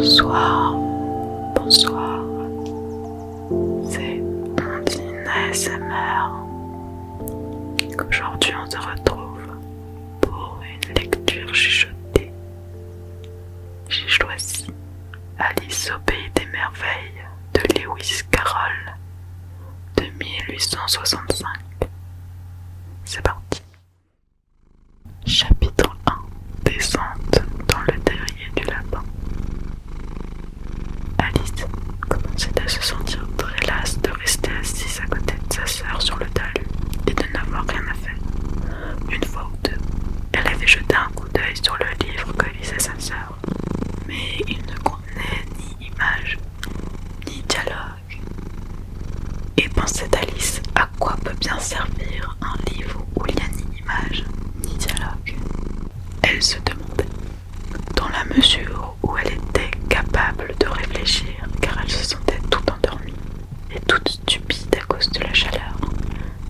Bonsoir, bonsoir, c'est Ondine ASMR. Aujourd'hui on se retrouve pour une lecture chuchotée. J'ai choisi Alice au pays des merveilles de Lewis Carroll de 1865. C'est parti. Chapitre 1. Descente dans le terrier du lapin. Alice commençait à se sentir très lasse de rester assise à côté de sa sœur sur le talus et de n'avoir rien à faire. Une fois ou deux, elle avait jeté un coup d'œil sur le livre que lisait sa sœur, mais il ne contenait ni images, ni dialogue. Et pensait Alice, à quoi peut bien servir un livre où il n'y a ni image, ni dialogue? Elle se demandait, dans la mesure où elle était capable de réfléchir, car elle se sentait toute endormie et toute stupide à cause de la chaleur,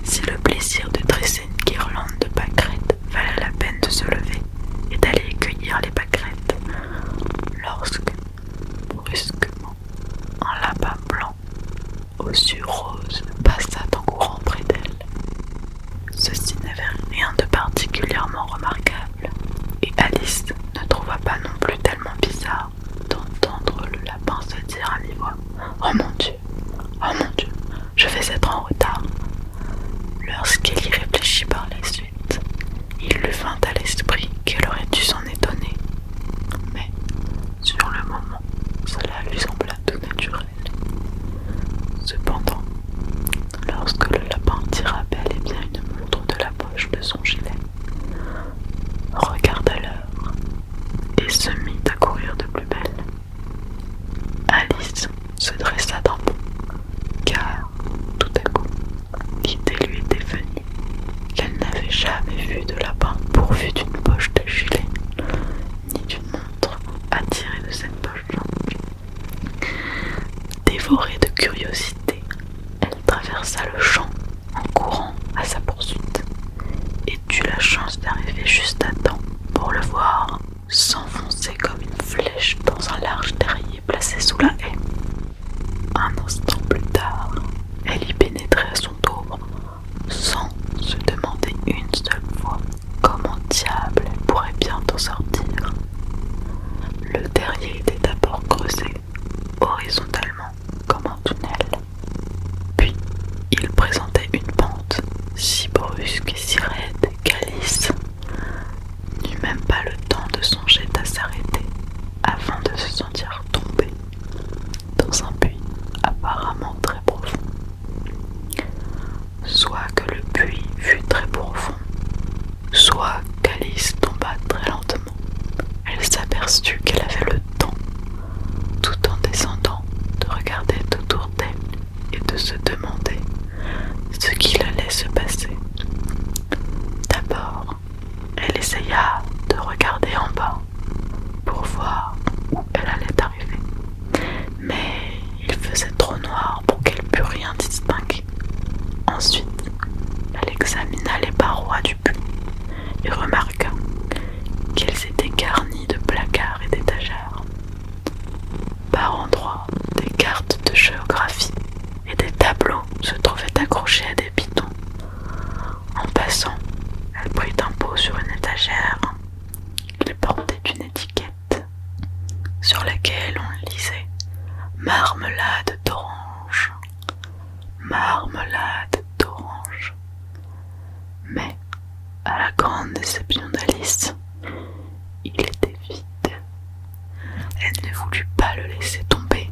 si le plaisir de tresser une guirlande de pâquerettes valait la peine de se lever et d'aller cueillir les pâquerettes, lorsque, brusquement, un lapin blanc aux yeux roses passa en courant près d'elle. Ceci n'avait rien de particulièrement remarquable, et Alice ne trouva pas non plus tellement bizarre d'entendre le lapin se dire à mi-voix « Oh mon Dieu, je vais être en retard !» Lorsqu'elle y réfléchit par la suite, il lui vint à l'esprit qu'elle aurait dû s'en étonner. Mais, sur le moment, cela lui sembla tout naturel. Cependant, lorsque le lapin tira bel et bien une montre de la poche de son gilet, regarda l'heure et se mit à courir de plus belle, Alice se dressa d'un bond, car, tout à coup, l'idée lui était venue qu'elle n'avait jamais vu de lapin pourvu d'une poche de gilet, ni d'une montre à tirer de cette poche blanche. Dévorée de curiosité, elle traversa le champ en courant à sa poursuite et eut la chance d'arriver juste à temps pour le voir s'enfoncer comme une flèche dans un large terrier placé sous la haie. Un instant plus tard, elle y pénétrait à son tour sans se demander une seule fois comment diable elle pourrait bientôt sortir. Le terrier était d'abord creusé horizontalement comme un tunnel, puis il présentait une pente si brusque et si raide qu'Alice n'eut même pas le temps de songer à s'arrêter avant de se sentir tomber dans un puits apparemment très profond. Soit que le puits fût très profond, soit qu'Alice tomba très lentement. Elle s'aperçut qu'elle avait le temps, tout en descendant, de regarder autour d'elle et de se demander ce qu'il allait se passer. D'abord, elle essaya de regarder en bas pour voir où elle allait arriver, mais il faisait trop noir pour qu'elle pût rien distinguer. Ensuite, elle examina les parois du puits et remarqua qu'elles étaient garnies de placards et d'étagères. Par endroits, des cartes de géographie et des tableaux se trouvaient accrochés à des pitons. En passant, elle prit un pot sur une étagère. Il portait une étiquette sur laquelle on lisait « Marmelade d'orange ». Marmelade d'orange. Mais, à la grande déception d'Alice, il était vide. Elle ne voulut pas le laisser tomber,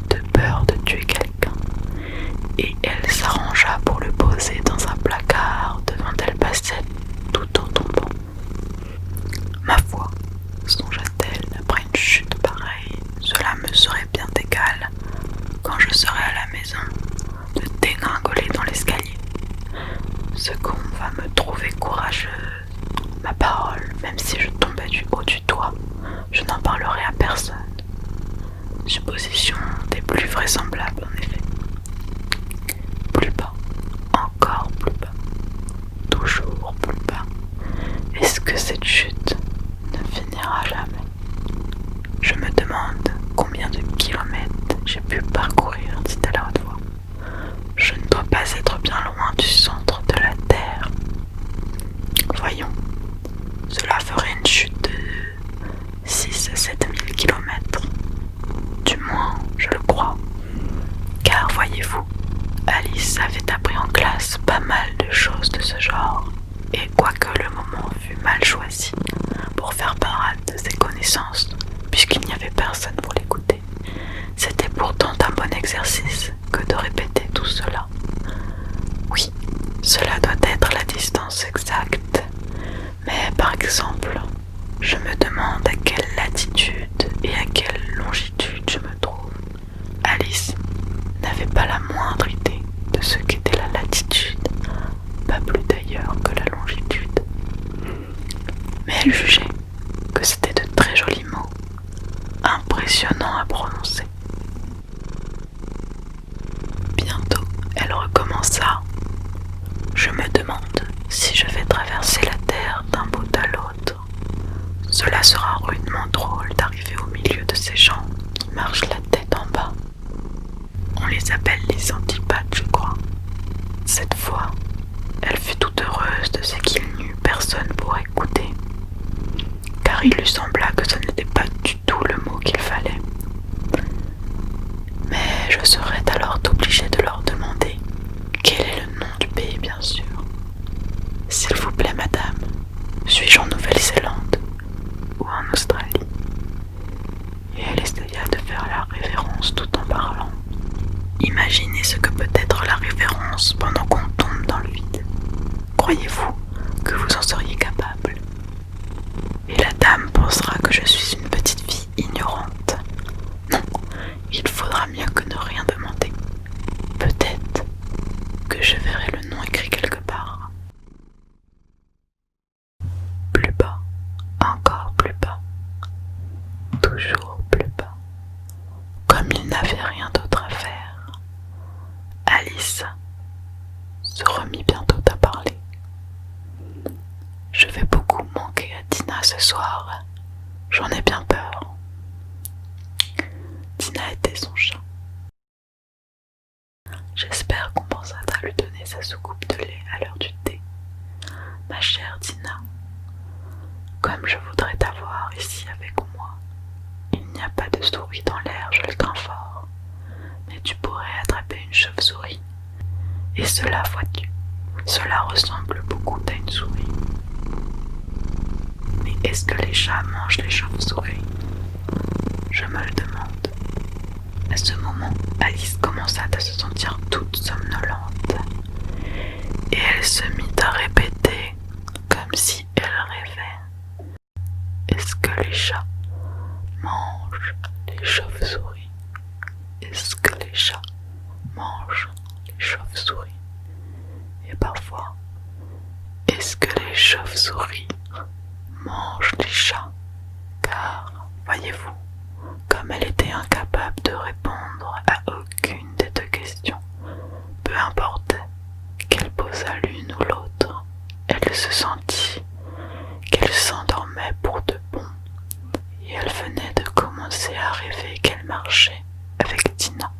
de peur de tuer quelqu'un, et elle s'arrangea pour le poser dans un placard devant elle passait tout en tombant. Ma foi, songea-t-elle, après une chute pareille, cela me serait bien égal, quand je serai à la maison, de dégringoler dans l'escalier. Ce qu'on va me trouver courageuse. Ma parole, même si je tombais du haut du toit, je n'en parlerai à personne. Supposition des plus vraisemblables en effet. Plus bas, encore plus bas, toujours plus bas. Est-ce que cette chute ne finira jamais? Je me demande combien de kilomètres j'ai pu parcourir, dit-elle à haute voix. Je ne dois pas être bien loin du centre de la Terre. Voyons, cela ferait une chute de 6 à 7 000 kilomètres. Du moins, je le crois. Car voyez-vous, Alice avait appris en classe pas mal de choses de ce genre. Et quoique le moment fût mal choisi pour faire parade de ses connaissances, puisqu'il n'y avait personne pour l'écouter, c'était pourtant un bon exercice que de répéter tout cela. Oui, cela doit être la distance exacte, mais par exemple, je me demande à quelle latitude et à quelle longitude je me trouve. Alice n'avait pas la moindre idée de ce qu'était la latitude, pas plus d'ailleurs que la longitude. Mais elle jugeait que c'était de très jolis mots, impressionnants à prononcer. Bientôt, elle recommença. Je me demande si je vais traverser la terre d'un bout à l'autre. Cela sera rudement drôle d'arriver au milieu de ces gens qui marchent la tête en bas. On les appelle les antipathes, je crois. Cette fois, elle fut toute heureuse de ce qu'il n'y eut personne pour écouter, car il lui sembla que ce n'était pas du tout le mot qu'il fallait. Mais je serais alors obligée de leur demander quel est le nom du pays, bien sûr. S'il vous plaît, madame, suis-je en Nouvelle-Zélande ou en Australie? Et elle essaya de faire la révérence tout en parlant. Imaginez ce que peut être la révérence pendant qu'on tombe dans le vide. Croyez-vous que vous en seriez capable? Et la dame pensera que je suis une petite fille ignorante. Non, il faudra mieux que ne rien demander. Peut-être que je verrai le nom écrit quelque part. Plus bas, encore plus bas, toujours plus bas. Comme il n'avait rien d'autre à faire, Alice se remit bientôt à parler. Je vais beaucoup manquer à Tina ce soir, j'en ai bien peur. Tina était son chat. J'espère qu'on pensera à lui donner sa soucoupe de lait à l'heure du thé. Ma chère Tina, comme je voudrais t'avoir ici avec moi. Il n'y a pas de souris dans l'air, je le crains fort. Mais tu pourrais attraper une chauve-souris. Et cela, vois-tu, cela ressemble beaucoup à une souris. Mais est-ce que les chats mangent les chauves-souris? Je me le demande. À ce moment, Alice commença à se sentir toute somnolente. Et elle se mit à répéter, comme si elle rêvait. Est-ce que les chats mangent les chauves-souris? Est-ce que les chats mangent les chauves-souris? Et parfois, est-ce que les chauves-souris mangent les chats? Car, voyez-vous, comme elle était incapable de répondre à aucune des deux questions, peu importe qu'elle posât l'une ou l'autre, elle se sentit qu'elle s'endormait pour de bon, et elle venait de commencer à rêver qu'elle marchait avec Tina,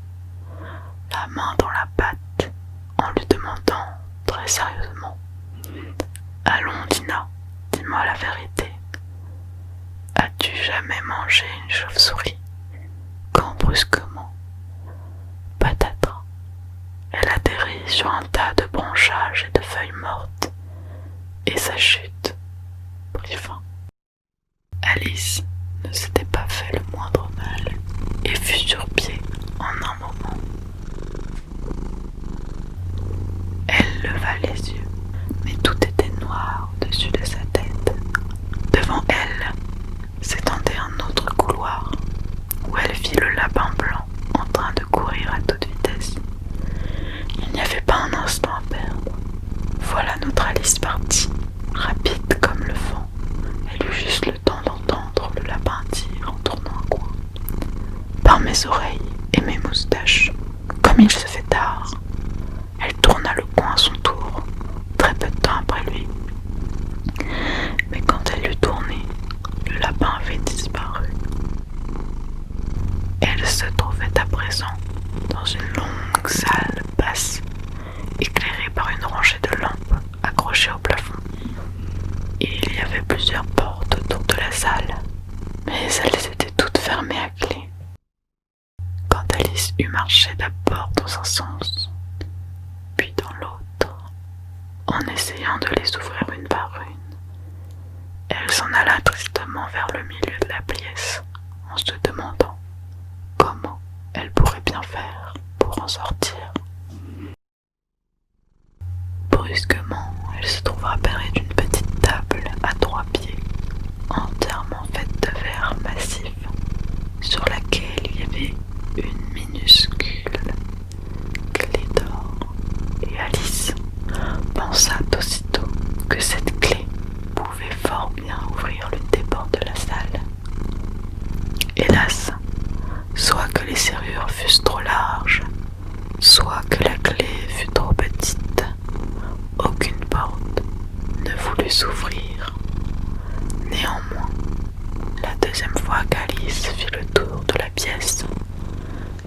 la main dans la patte, en lui demandant très sérieusement: Allons, Tina, dis-moi la vérité. As-tu jamais mangé une chauve-souris? Quand brusquement, patatras, elle atterrit sur un tas de branchages et de feuilles mortes, et sa chute prit fin. Alice ne s'était pas fait le moindre mal et fut sur pied en un moment. Elle leva les yeux, mais tout était noir au-dessus de sa tête. Devant elle s'étendait un autre couloir où elle vit le lapin blanc en train de courir à toute vitesse. Il n'y avait pas un instant à perdre. Voilà notre Alice partie, rapide comme le vent. Elle eut juste le temps d'entendre le lapin dire en tournant un coin: Par mes oreilles et mes moustaches, comme il se fait tard. Elle tourna le coin à son tour, très peu de temps après lui. Mais quand elle eut tourné, le lapin avait disparu. Elle présent dans une longue salle basse, éclairée par une rangée de lampes accrochées au plafond. Il y avait plusieurs portes autour de la salle, mais elles étaient toutes fermées à clé. Quand Alice eut marché d'abord dans un sens, puis dans l'autre, en essayant de les ouvrir une par une, elle s'en alla tristement vers le milieu de la pièce, en se demandant comment elle pourrait bien faire pour en sortir. Brusquement, elle se trouva près d'une petite table à 3 pieds, entièrement faite de verre massif, sur laquelle il y avait une minuscule clé d'or. Et Alice pensa aussitôt que cette clé pouvait fort bien ouvrir l'une des portes de la salle. Hélas, soit que les serrures fussent trop larges, soit que la clé fût trop petite, aucune porte ne voulut s'ouvrir. Néanmoins, la deuxième fois qu'Alice fit le tour de la pièce,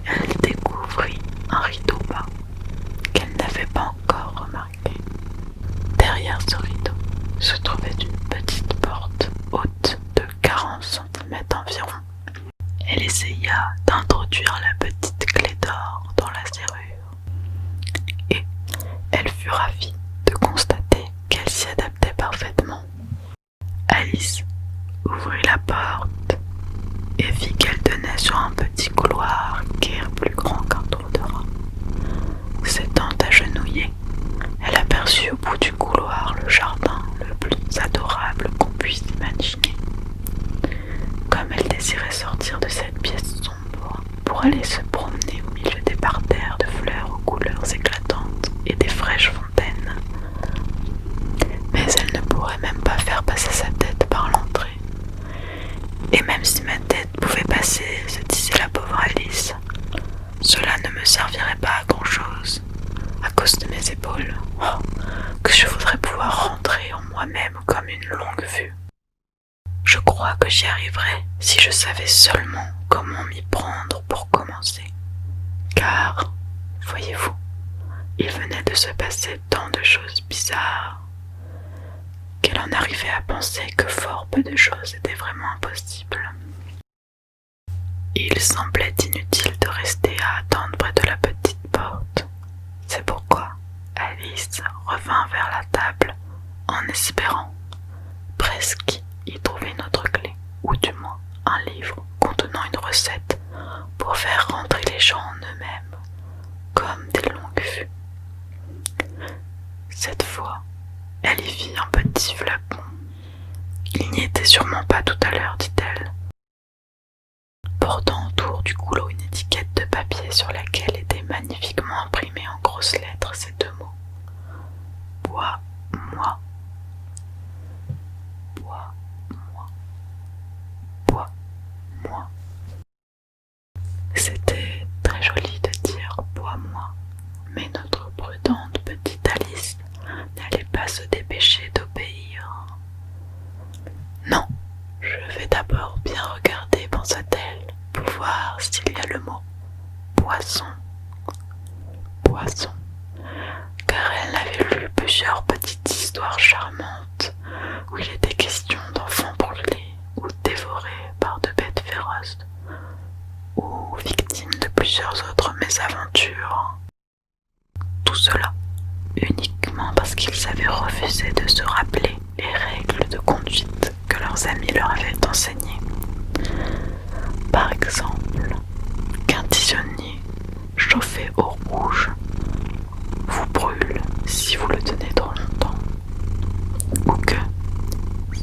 elle découvrit un rideau bas qu'elle n'avait pas encore remarqué. Derrière ce rideau se trouvait une petite porte haute de 40 cm environ. Elle essaya d'introduire la petite clé d'or dans la serrure et elle fut ravie de constater qu'elle s'y adaptait parfaitement. Alice ouvrit la porte et vit qu'elle donnait sur un petit couloir guère plus grand qu'un trou de rat. S'étant agenouillée, elle aperçut au bout du couloir le jardin le plus adorable qu'on puisse imaginer. Comme elle désirait sortir de cette pièce sombre pour aller se promener au milieu des parterres de fleurs aux couleurs éclatantes et des fraîches fontaines, mais elle ne pourrait même pas faire passer sa tête par l'entrée. Et même si ma tête pouvait passer, se disait la pauvre Alice, cela ne me servirait pas à grand-chose, à cause de mes épaules. Oh, que je voudrais pouvoir rentrer en moi-même comme une longue vue. Je crois que j'y arriverais si je savais seulement comment m'y prendre pour commencer. Car, voyez-vous, il venait de se passer tant de choses bizarres qu'elle en arrivait à penser que fort peu de choses étaient vraiment impossibles. Il semblait inutile de rester à attendre près de la petite porte. C'est pourquoi Alice revint vers la table en espérant presque y trouver une autre clé, ou du moins un livre contenant une recette pour faire rentrer les gens en eux-mêmes, comme des longues vues. Cette fois, elle y vit un petit flacon. Il n'y était sûrement pas tout à l'heure, dit-elle, portant autour du goulot une étiquette de papier sur laquelle étaient magnifiquement imprimés en grosses lettres ces deux mots. Bois-moi. Bois-moi. Bois-moi. C'était très joli de dire bois-moi, mais notre prudente petite Alice n'allait pas se dépêcher d'obéir. Non, je vais d'abord bien regarder, pensa-t-elle, pour voir s'il y a le mot poisson. Poisson, car elle avait lu plusieurs petites histoires charmantes où il était question d'enfants brûlés ou dévorés par de bêtes féroces, ou victimes de plusieurs autres mésaventures. Tout cela uniquement parce qu'ils avaient refusé de se rappeler les règles de conduite que leurs amis leur avaient enseignées. Par exemple, qu'un tisonnier chauffé au rouge vous brûle si vous le tenez trop longtemps, ou que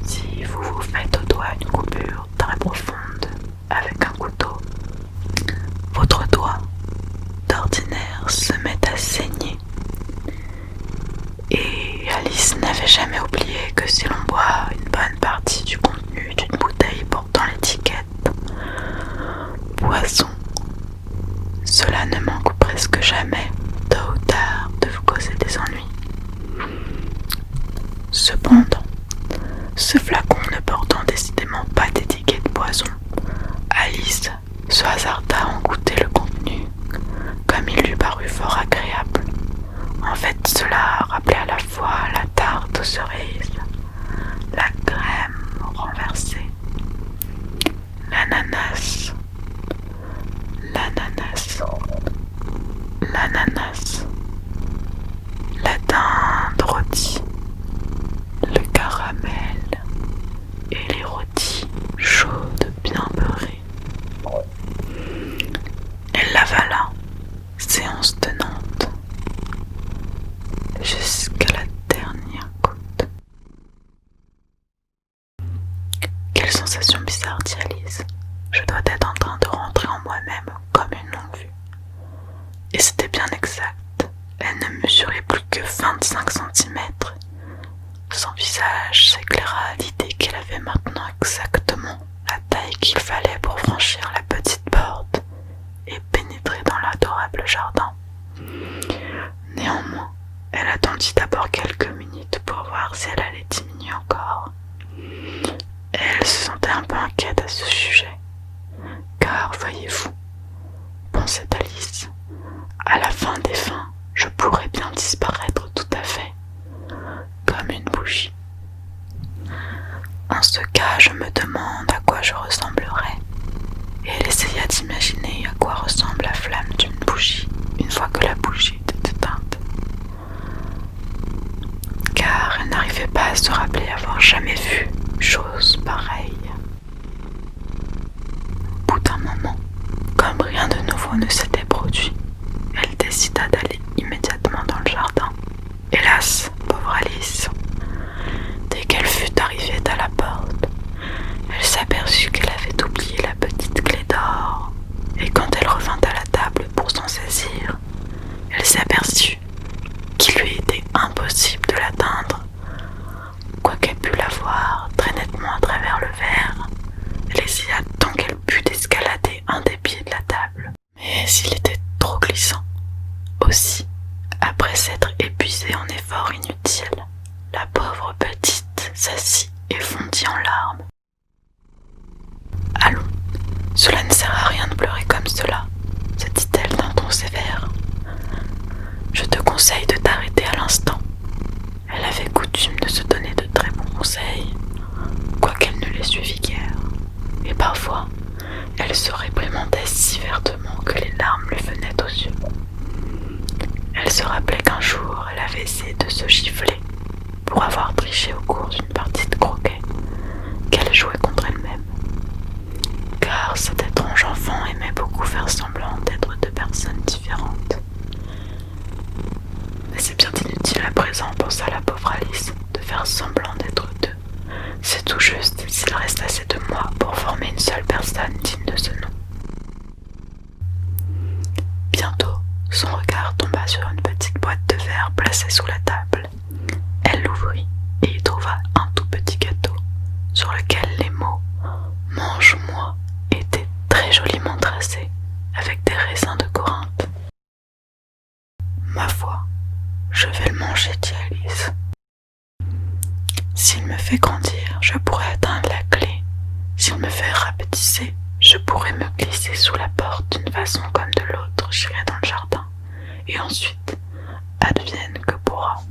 si vous vous faites au doigt une coupure très profonde avec un couteau, votre doigt d'ordinaire se met à saigner. Et Alice n'avait jamais oublié que si l'on boit une bonne partie du contenu d'une bouteille portant l'étiquette poisson, cela ne manque presque jamais, tôt ou tard, de vous causer des ennuis. Cependant, ce flacon ne portant d'étiquette poison, Alice se hasarda à en goûter le contenu Et c'était bien exact. Elle ne mesurait plus que 25 centimètres. Son visage s'éclaira à l'idée qu'elle avait maintenant exactement la taille qu'il fallait pour franchir la petite porte et pénétrer dans l'adorable jardin. Néanmoins, elle attendit d'abord quelques minutes pour voir si elle allait diminuer encore. Elle se sentait un peu inquiète à ce sujet, car voyez-vous, pensait Alice, à la fin des fins, je pourrais bien disparaître tout à fait, comme une bougie. En ce cas, je me demande à quoi je ressemblerais. Et elle essaya d'imaginer à quoi ressemble la flamme d'une bougie une fois que la bougie était éteinte. Car elle n'arrivait pas à se rappeler avoir jamais vu chose pareille. Au bout d'un moment, comme rien de nouveau ne s'était produit, elle décida d'aller immédiatement dans le jardin. Hélas, pauvre Alice, dès qu'elle fut arrivée à la porte, elle s'aperçut qu'elle avait oublié la petite clé d'or. Et quand elle revint à la table pour s'en saisir, elle s'aperçut qu'il lui était impossible de l'atteindre. Quoiqu'elle pût la voir très nettement à travers le verre, elle essaya tant qu'elle put d'escalader un des pieds de la table. Mais il était trop glissant. Aussi, après s'être épuisée en efforts inutiles, la pauvre petite s'assit et fondit en larmes. « Allons, cela ne sert à rien de pleurer comme cela, » se dit-elle d'un ton sévère. « Je te conseille de t'arrêter à l'instant. » Elle avait coutume de se donner de très bons conseils, quoiqu'elle ne les suivît guère, et parfois elle se réprimandait si vertement que les larmes lui venaient aux yeux. Elle se rappelait qu'un jour elle avait essayé de se gifler pour avoir triché au cours d'une partie de croquet qu'elle jouait contre elle-même, car cet étrange enfant aimait beaucoup faire semblant d'être deux personnes différentes. Mais c'est bien inutile à présent, pensa la pauvre Alice, de faire semblant d'être deux. C'est tout juste s'il reste assez de moi pour former une seule personne digne de ce nom. Bientôt, son regard tomba sur une petite boîte de verre placée sous la table. Elle l'ouvrit et y trouva un tout petit gâteau sur lequel les mots « Mange-moi » étaient très joliment tracés avec des raisins de Corinthe. « Ma foi, je vais le manger, dit Alice. S'il me fait grandir, je pourrai atteindre la clé. S'il me fait rapetisser, je pourrai me glisser sous la porte d'une façon comme de l'autre, j'irai dans le jardin. Et ensuite, advienne que pourra. »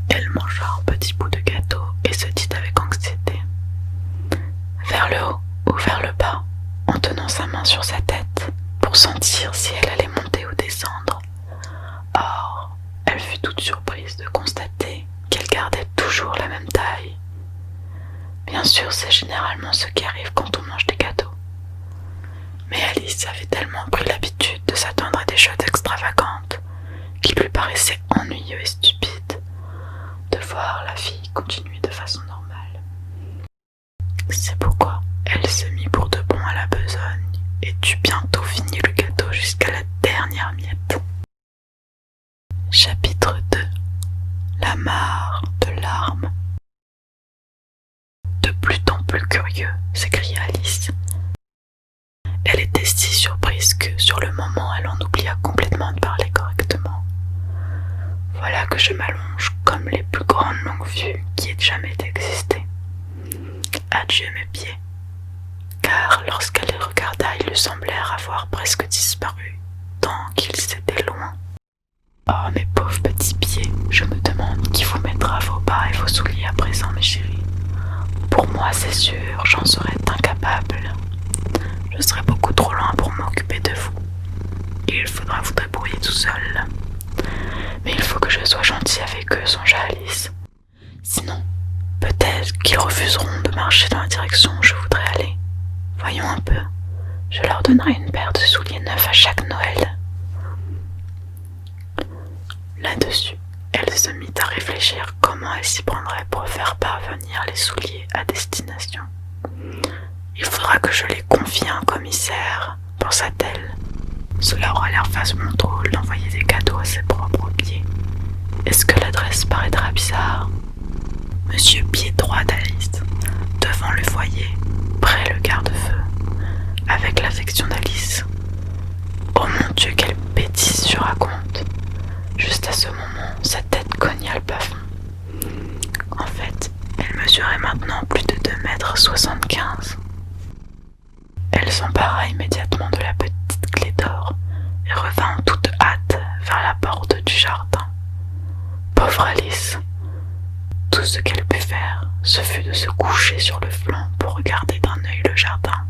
Elle mangea un petit bout de gâteau et se dit avec anxiété. Vers le haut ou vers le bas, en tenant sa main sur sa tête, pour sentir si elle allait monter ou descendre. Or, elle fut toute surprise de constater qu'elle gardait toujours la même taille. Bien sûr, c'est généralement ce qui arrive quand on mange des gâteaux. Mais Alice avait tellement pris l'habitude de s'attendre à des choses extravagantes qu'il lui paraissait ennuyeux et stupide de voir la fille continuer de façon normale. C'est pourquoi elle se mit pour de bon à la besogne et dut bientôt finir le gâteau jusqu'à la dernière miette. Chapitre 2. La mare de larmes. De plus en plus curieux, s'écria Alice. Elle était si surprise que, sur le moment, elle en oublia complètement de parler correctement. Voilà que je m'allonge comme les plus grandes longues vues qui aient jamais existé. Adieu mes pieds. Car lorsqu'elle les regarda, ils lui semblèrent avoir presque disparu, tant qu'ils étaient loin. Oh mes pauvres petits pieds, je me demande qui vous mettra vos bas et vos souliers à présent, mes chéris. Pour moi, c'est sûr, j'en serais incapable. Je serais beaucoup trop loin pour m'occuper de vous. Il faudra vous débrouiller tout seul. Mais il faut que je sois gentil avec eux, songea Alice. Sinon, peut-être qu'ils refuseront de marcher dans la direction où je voudrais aller. Voyons un peu. Je leur donnerai une paire de souliers neufs à chaque Noël. Là-dessus, elle se mit à réfléchir comment elle s'y prendrait pour faire parvenir les souliers à destination. Il faudra que je les confie à un commissaire, pensa-t-elle. Cela aura l'air vachement drôle d'envoyer des cadeaux à ses propres pieds. Est-ce que l'adresse paraîtra bizarre? Monsieur pied droit d'Alice, devant le foyer, près le garde-feu, avec l'affection d'Alice. Oh mon Dieu, quelle bêtise je raconte! Juste à ce moment, sa tête cogna le plafond. En fait, elle mesurait maintenant plus de 2,75 m. Elle s'empara immédiatement de la petite clé d'or et revint en toute hâte vers la porte du jardin. Pauvre Alice! Tout ce qu'elle put faire, ce fut de se coucher sur le flanc pour regarder d'un œil le jardin.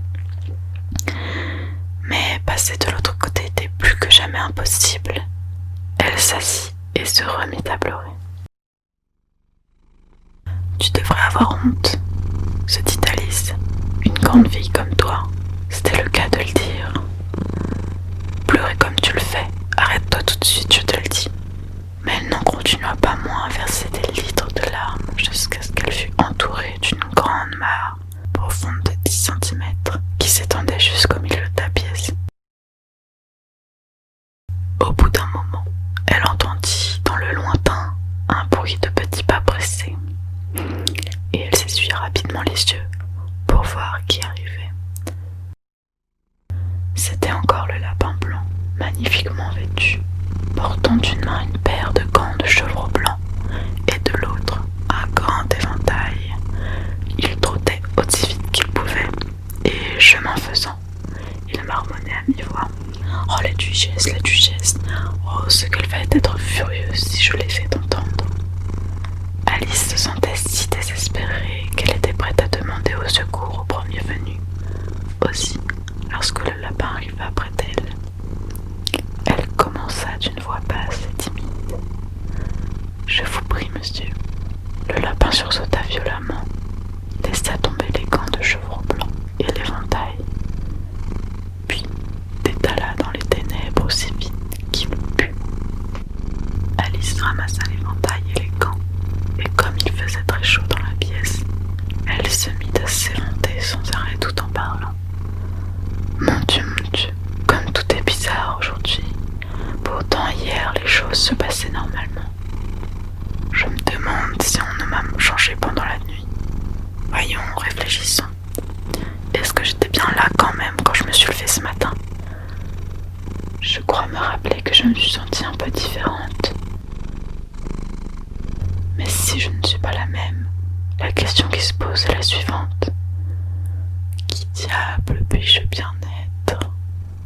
Mais passer de l'autre côté était plus que jamais impossible. Elle s'assit et se remit à pleurer. Tu devrais avoir honte, se dit Alice. Une grande fille comme toi, c'était le cas de le dire. Pleurer comme tu le fais, arrête-toi tout de suite, je te le dis. Mais elle n'en continua pas moins à verser des litres de larmes jusqu'à ce qu'elle fût entourée d'une grande mare profonde de 10 cm qui s'étendait jusqu'au milieu de la pièce. Au bout d'un moment, elle entendit dans le lointain un bruit de petits pas pressés et elle s'essuya rapidement les yeux pour voir qui arrivait. C'était encore le lapin blanc, magnifiquement vêtu, portant d'une main une paire de gants de chevreau blanc et de l'autre un grand éventail. Il trottait aussi vite qu'il pouvait et, chemin faisant, il marmonnait à mi-voix. « Oh la duchesse, oh ce qu'elle va être furieuse si je l'ai fait entendre. » Alice se sentait si désespérée qu'elle était prête à demander au secours au premier venu. Aussi, lorsque le lapin arriva près d'elle, elle commença d'une voix basse et timide. « Je vous prie, monsieur. » Le lapin sursauta violemment, laissa tomber les gants de chevreau blanc et l'éventail, puis détala dans les ténèbres aussi vite qu'il put. Alice ramassa l'éventail et les gants, et comme il faisait très chaud dans la pièce, elle se mit à s'éventer sans arrêt tout en parlant. Mon Dieu, comme tout est bizarre aujourd'hui. Pourtant hier les choses se passaient normalement. Je me demande si on ne m'a changé pendant la nuit. Voyons, réfléchissons. Est-ce que j'étais bien là quand même quand je me suis levée ce matin? Je crois me rappeler que je me suis sentie un peu différente. Mais si je ne suis pas la même, la question qui se pose est la suivante. Qui diable puis-je bien être?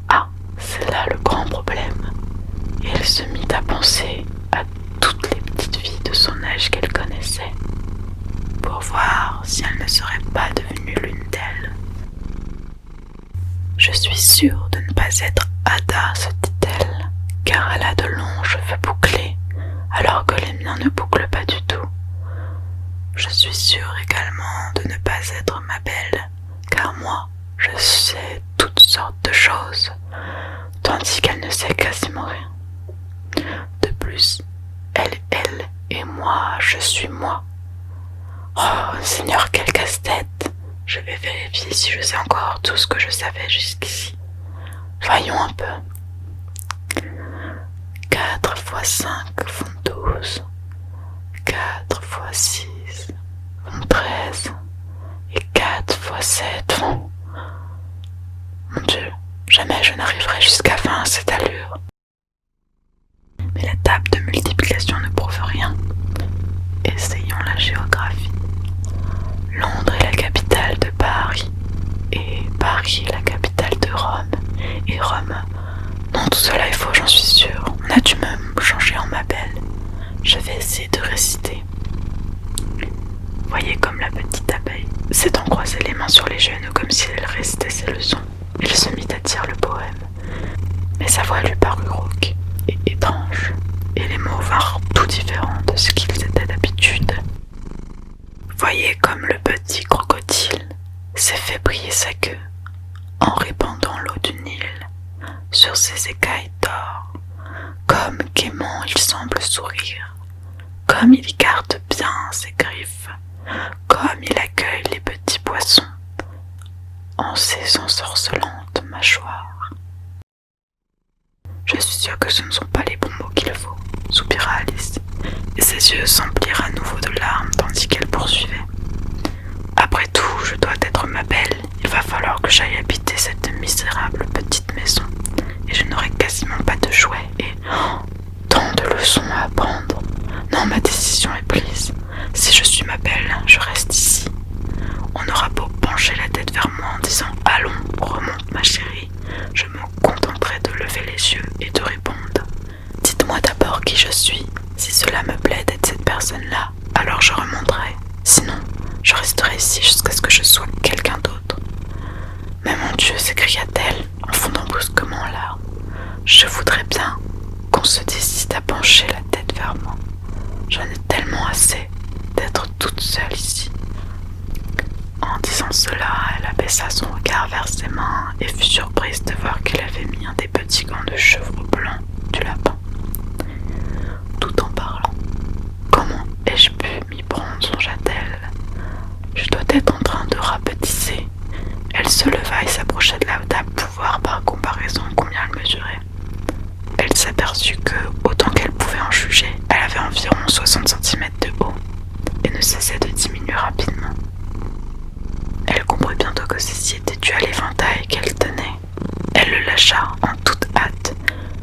Ah, c'est là le grand problème. Et elle se mit à penser à toutes les petites filles de son âge qu'elle connaissait, pour voir si elle ne serait pas devenue l'une d'elles. « Je suis sûre de ne pas être Ada, se dit-elle, car elle a de longs cheveux bouclés, alors que les miens ne bouclent pas du tout. Je suis sûre également de ne pas être ma belle, car moi, je sais toutes sortes de choses, tandis qu'elle ne sait quasiment rien. De plus, elle, et moi, je suis moi. Oh, Seigneur, quel casse-tête! Je vais vérifier si je sais encore tout ce que je savais jusqu'ici. Voyons un peu. 4 x 5 font 12. 4 x 6 font 13. Et 4 x 7 font... Mon Dieu, jamais je n'arriverai jusqu'à 20 à cette allure. Mais la table de multiplication ne prouve rien. Essayons la géographie. Londres est la capitale de Paris, et Paris est la capitale de Rome, et Rome... Non, tout cela est faux, j'en suis sûre. On a dû me changer en ma belle. Je vais essayer de réciter. Voyez comme la petite abeille s'étant croisée les mains sur les genoux comme si elle récitait ses leçons. Elle se mit à dire le poème, mais sa voix lui parut rauque et étrange, et les mots vinrent tout différents de ce qu'ils étaient d'habitude. Voyez comme le petit crocodile s'est fait briller sa queue en répandant l'eau du Nil sur ses écailles d'or. Comme gaiement il semble sourire, comme il garde bien ses griffes, comme il accueille les petits poissons en ses ensorcelantes mâchoires. sûr que ce ne sont pas les bons mots qu'il faut, soupira Alice, et ses yeux s'emplirent à nouveau de larmes tandis qu'elle poursuivait. Après tout, je dois être ma belle, il va falloir que j'aille habiter cette misérable petite maison, et je n'aurai quasiment pas de jouets, et tant de leçons à apprendre. Non, ma décision est prise. Si je suis ma belle, je reste ici. On aura beau pencher la tête vers moi en disant « Allons, remonte ma chérie », je me contenterai de lever les yeux et de répondre « Dites-moi d'abord qui je suis. Si cela me plaît d'être cette personne-là, alors je remonterai. Sinon, je resterai ici jusqu'à ce que je sois quelqu'un d'autre. » « Mais mon Dieu, s'écria-t-elle en fondant brusquement en larmes, je voudrais bien qu'on se décide à pencher la tête vers moi. J'en ai tellement assez d'être toute seule ici. » En disant cela, elle abaissa son regard vers ses mains et fut surprise de voir qu'il avait mis un des petits gants de chevreau blanc du lapin. Tout en parlant, « Comment ai-je pu m'y prendre ?» songea-t-elle. « Je dois être en train de rapetisser. » Elle se leva et s'approcha de la table pour voir par comparaison combien elle mesurait. Elle s'aperçut que, autant qu'elle pouvait en juger, elle avait environ 60 cm de haut et ne cessait de diminuer rapidement. Elle comprit bientôt que ceci était dû à l'éventail qu'elle tenait. Elle le lâcha en toute hâte,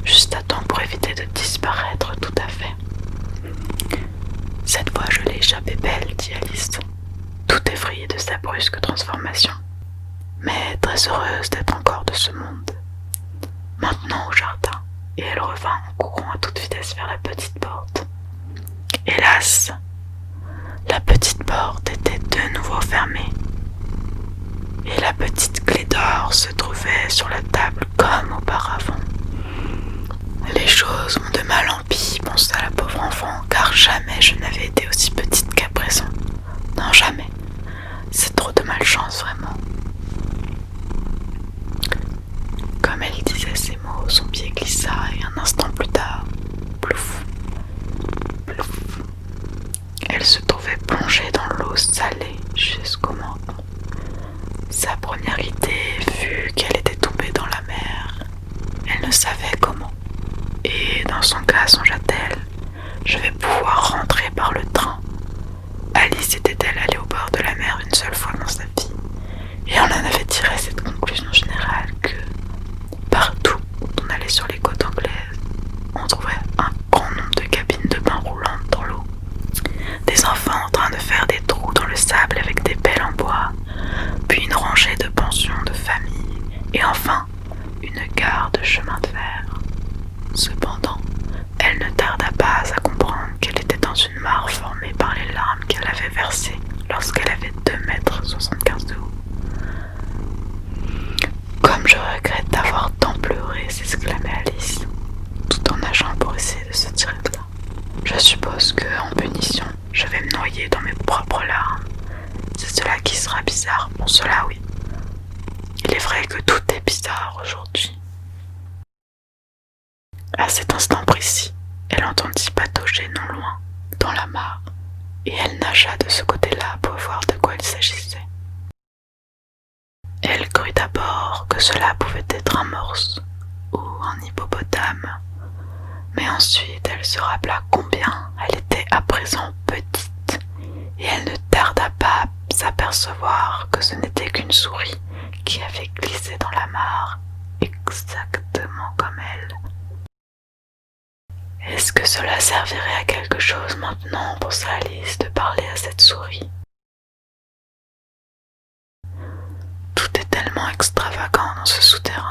juste à temps pour éviter de disparaître tout à fait. « Cette fois je l'ai échappé belle, » dit Alice, tout effrayée de sa brusque transformation, mais très heureuse d'être encore de ce monde. Maintenant au jardin, et elle revint en courant à toute vitesse vers la petite porte. Hélas, la petite porte était de nouveau fermée, et la petite clé d'or se trouvait sur la table comme auparavant. Les choses vont de mal en pis, pensa la pauvre enfant, car jamais je n'avais été aussi petite qu'à présent. Non, jamais. C'est trop de malchance, vraiment. Comme elle disait ces mots, son pied glissa et un instant plus tard, plouf, plouf, elle se trouvait plongée dans l'eau salée jusqu'au menton. Sa première idée fut qu'elle était tombée dans la mer. Elle ne savait comment. Et dans son cas, songea-t-elle, je vais pouvoir rentrer par le train. Alice était-elle allée au bord de la mer une seule fois dans sa vie, et on en avait tiré cette conclusion générale que partout où on allait sur les côtes anglaises, on trouvait un grand nombre de cabines de bain roulantes dans l'eau, des enfants en train de faire des trous dans le sable avec des pelles en bois, puis une rangée de pensions de famille, et enfin une gare de chemin de fer. Cependant, elle ne tarda pas à comprendre qu'elle était dans une mare formée par les larmes qu'elle avait versées lorsqu'elle avait 2,75 m de haut. « Comme je regrette d'avoir tant pleuré !» s'exclamait Alice, tout en nageant pour essayer de se tirer de là. « Je suppose que, en punition, je vais me noyer dans mes propres larmes. C'est cela qui sera bizarre, bon cela oui. Il est vrai que tout est bizarre aujourd'hui. » À cet instant précis, elle entendit patauger non loin, dans la mare, et elle nagea de ce côté-là pour voir de quoi il s'agissait. Elle crut d'abord que cela pouvait être un morse ou un hippopotame, mais ensuite elle se rappela combien elle était à présent petite, et elle ne tarda pas à s'apercevoir que ce n'était qu'une souris qui avait glissé dans la mare, exactement comme elle. Est-ce que cela servirait à quelque chose maintenant, pensa Alice, de parler à cette souris? Tout est tellement extravagant dans ce souterrain.